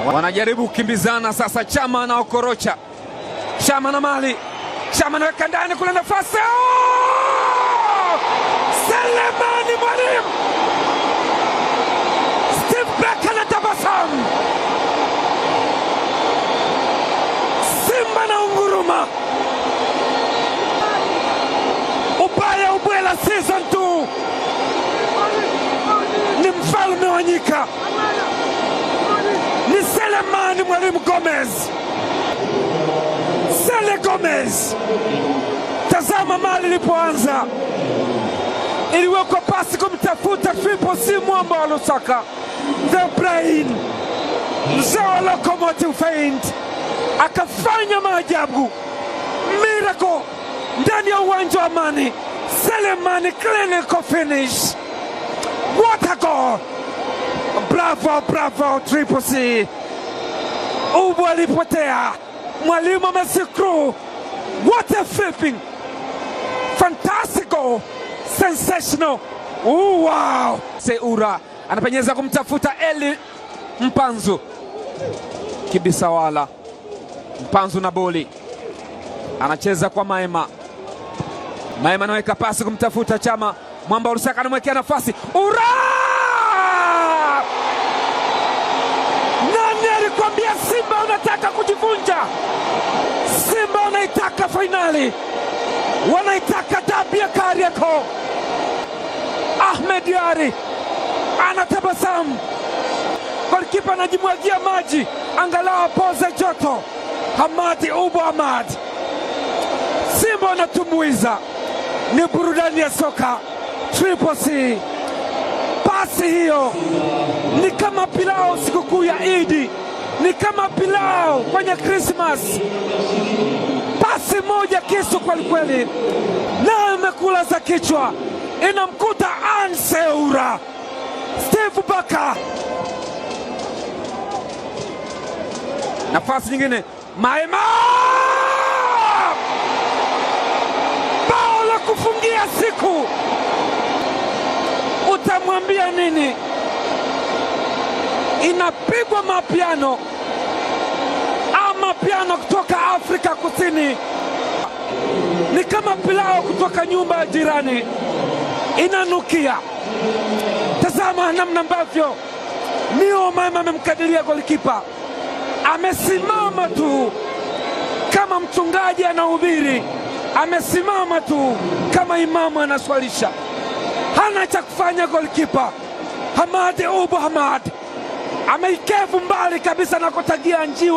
Wanajaribu kukimbizana sasa. Chama na Okorocha, Chama na Mali, Chama anaweka ndani kule, nafasi Selemani Mwalimu, Steve Barker anatabasamu, Simba na unguruma. Ubaya ubwela season 2 ni mfalme wa nyika, ni Selemani Mwalimu Gomez. Sele Gomez, tazama Mali ilipoanza, iliwekwa pasi kumtafuta Triple C mwamba wa Lusaka, the brain, mzee wa locomotive feint, akafanya maajabu, miracle ndani ya uwanja wa Amani. Selemani clinical finish, what a goal! Bravo, bravo Triple C. Ubu alipotea, Mwalimu amesikru. What a flipping, fantastic goal, sensational. Wow! Seura anapenyeza kumtafuta Eli Mpanzu, Kibisawala. Mpanzu na boli, anacheza kwa Maema. Maema anaweka pasi kumtafuta Chama, mwamba Lusaka anamwekea nafasi. Ura! Nani alikwambia Simba unataka kujivunja? Simba wanaitaka finali, wanaitaka dabi ya Kariakoo. Ahmed Yari anatabasamu, golikipa anajimwagia maji angalau apoze joto. Hamadi Ubu Ahmad, Simba wanatumbuiza, ni burudani ya soka. Triple C, pasi hiyo ni kama pilau sikukuu ya Idi, ni kama pilau kwenye Christmas. Pasi moja kisu kweli kweli, na imekula za kichwa, inamkuta Anseura. Steve Barker, nafasi nyingine, Maema, bao la kufungia siku. Utamwambia nini? Inapigwa mapiano ama piano kutoka Afrika Kusini, ni kama pilau kutoka nyumba ya jirani, inanukia. Tazama namna ambavyo Neo Maema amemkadiria golikipa, amesimama tu kama mchungaji anahubiri, amesimama tu kama imamu anaswalisha, hana cha kufanya golikipa. Hamadi Ubu Ahmad ameikevu mbali kabisa na kutagia njiwa.